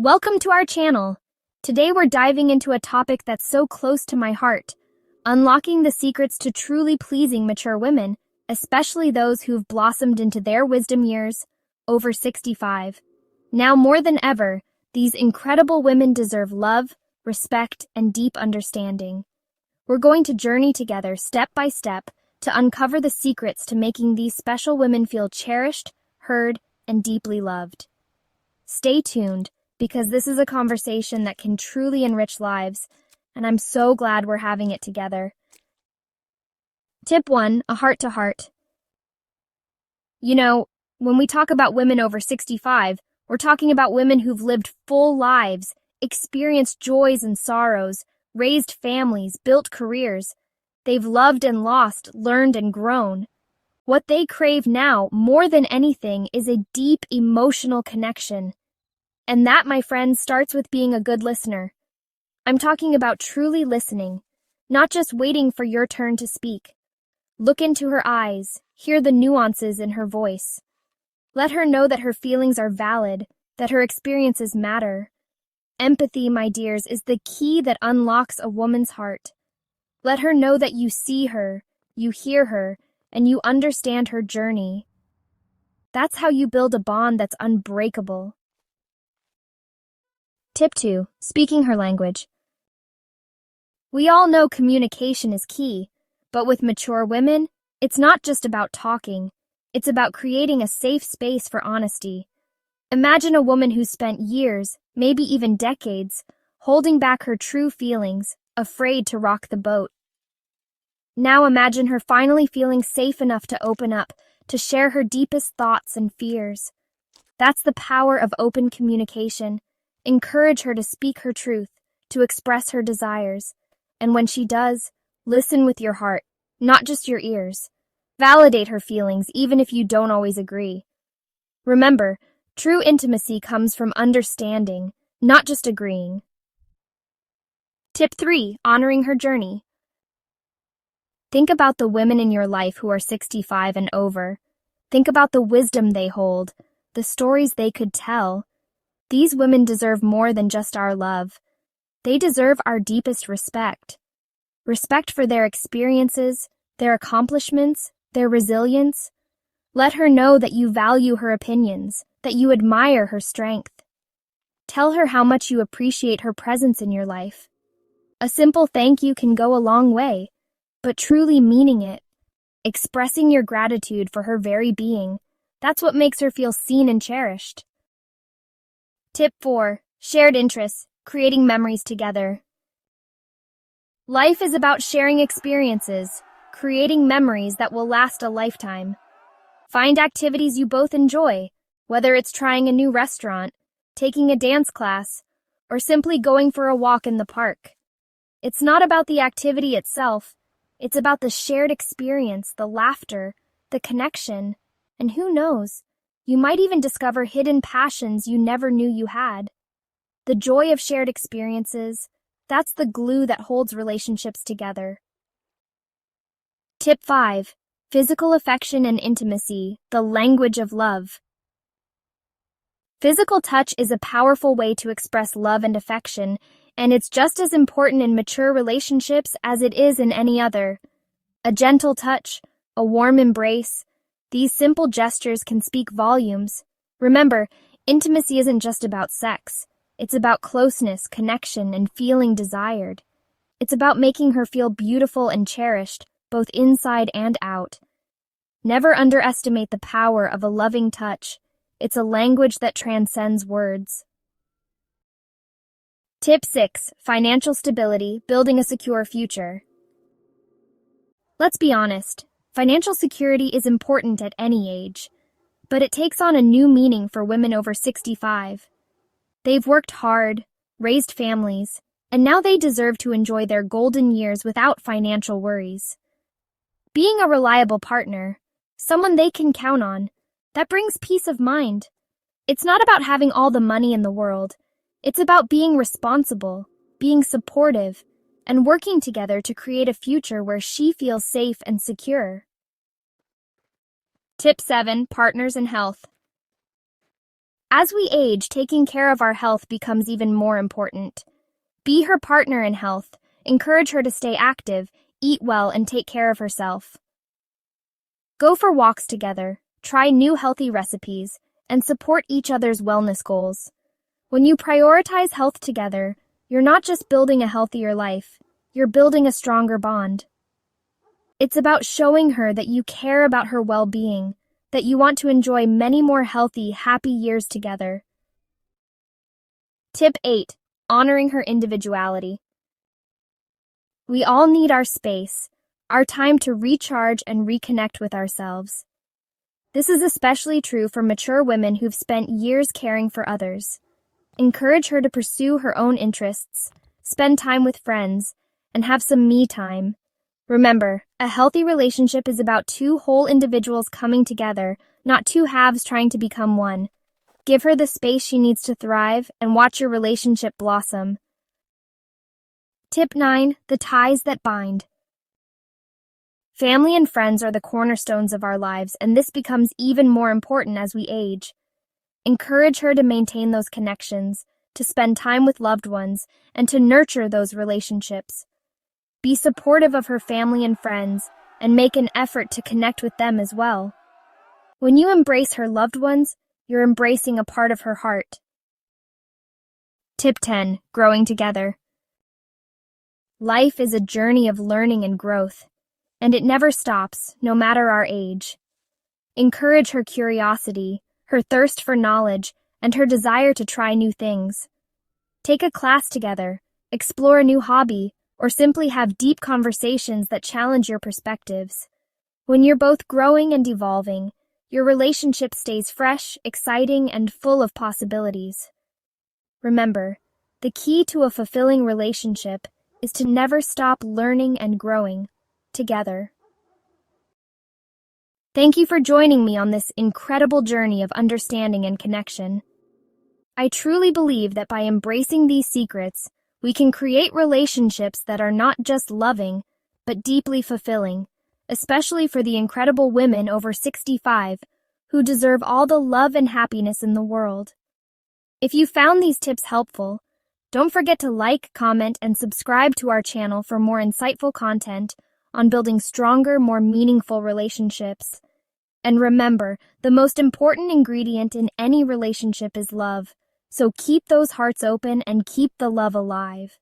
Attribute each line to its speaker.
Speaker 1: Welcome to our channel. Today we're diving into a topic that's so close to my heart, unlocking the secrets to truly pleasing mature women, especially those who've blossomed into their wisdom years, over 65. Now more than ever, these incredible women deserve love, respect, and deep understanding. We're going to journey together step by step to uncover the secrets to making these special women feel cherished, heard, and deeply loved. Stay tuned, because this is a conversation that can truly enrich lives, and I'm so glad we're having it together. Tip 1, a heart-to-heart. You know, when we talk about women over 65, we're talking about women who've lived full lives, experienced joys and sorrows, raised families, built careers. They've loved and lost, learned and grown. What they crave now, more than anything, is a deep emotional connection. And that, my friends, starts with being a good listener. I'm talking about truly listening, not just waiting for your turn to speak. Look into her eyes, hear the nuances in her voice. Let her know that her feelings are valid, that her experiences matter. Empathy, my dears, is the key that unlocks a woman's heart. Let her know that you see her, you hear her, and you understand her journey. That's how you build a bond that's unbreakable. Tip 2, speaking her language. We all know communication is key, but with mature women, it's not just about talking. It's about creating a safe space for honesty. Imagine a woman who's spent years, maybe even decades, holding back her true feelings, afraid to rock the boat. Now imagine her finally feeling safe enough to open up, to share her deepest thoughts and fears. That's the power of open communication. Encourage her to speak her truth, to express her desires. And when she does, listen with your heart, not just your ears. Validate her feelings even if you don't always agree. Remember, true intimacy comes from understanding, not just agreeing. Tip 3, honoring her journey. Think about the women in your life who are 65 and over. Think about the wisdom they hold, the stories they could tell. These women deserve more than just our love. They deserve our deepest respect. Respect for their experiences, their accomplishments, their resilience. Let her know that you value her opinions, that you admire her strength. Tell her how much you appreciate her presence in your life. A simple thank you can go a long way, but truly meaning it, expressing your gratitude for her very being, that's what makes her feel seen and cherished. Tip 4, shared interests, creating memories together. Life is about sharing experiences, creating memories that will last a lifetime. Find activities you both enjoy, whether it's trying a new restaurant, taking a dance class, or simply going for a walk in the park. It's not about the activity itself, it's about the shared experience, the laughter, the connection, and who knows, you might even discover hidden passions you never knew you had. The joy of shared experiences, that's the glue that holds relationships together. Tip 5, physical affection and intimacy, the language of love. Physical touch is a powerful way to express love and affection, and it's just as important in mature relationships as it is in any other. A gentle touch, a warm embrace, these simple gestures can speak volumes. Remember, intimacy isn't just about sex. It's about closeness, connection, and feeling desired. It's about making her feel beautiful and cherished, both inside and out. Never underestimate the power of a loving touch. It's a language that transcends words. Tip 6, financial stability, building a secure future. Let's be honest. Financial security is important at any age, but it takes on a new meaning for women over 65. They've worked hard, raised families, and now they deserve to enjoy their golden years without financial worries. Being a reliable partner, someone they can count on, that brings peace of mind. It's not about having all the money in the world. It's about being responsible, being supportive, and working together to create a future where she feels safe and secure. Tip 7, partners and health. As we age, taking care of our health becomes even more important. Be her partner in health, encourage her to stay active, eat well, and take care of herself. Go for walks together, try new healthy recipes, and support each other's wellness goals. When you prioritize health together, you're not just building a healthier life, you're building a stronger bond. It's about showing her that you care about her well-being, that you want to enjoy many more healthy, happy years together. Tip 8. Honoring her individuality. We all need our space, our time to recharge and reconnect with ourselves. This is especially true for mature women who've spent years caring for others. Encourage her to pursue her own interests, spend time with friends, and have some me time. Remember, a healthy relationship is about two whole individuals coming together, not two halves trying to become one. Give her the space she needs to thrive and watch your relationship blossom. Tip 9. The ties that bind. Family and friends are the cornerstones of our lives, and this becomes even more important as we age. Encourage her to maintain those connections, to spend time with loved ones, and to nurture those relationships. Be supportive of her family and friends, and make an effort to connect with them as well. When you embrace her loved ones, you're embracing a part of her heart. Tip 10. Growing together. Life is a journey of learning and growth, and it never stops, no matter our age. Encourage her curiosity, her thirst for knowledge, and her desire to try new things. Take a class together, explore a new hobby, or simply have deep conversations that challenge your perspectives. When you're both growing and evolving, your relationship stays fresh, exciting, and full of possibilities. Remember, the key to a fulfilling relationship is to never stop learning and growing together. Thank you for joining me on this incredible journey of understanding and connection. I truly believe that by embracing these secrets, we can create relationships that are not just loving, but deeply fulfilling, especially for the incredible women over 65 who deserve all the love and happiness in the world. If you found these tips helpful, don't forget to like, comment, and subscribe to our channel for more insightful content on building stronger, more meaningful relationships. And remember, the most important ingredient in any relationship is love. So keep those hearts open and keep the love alive.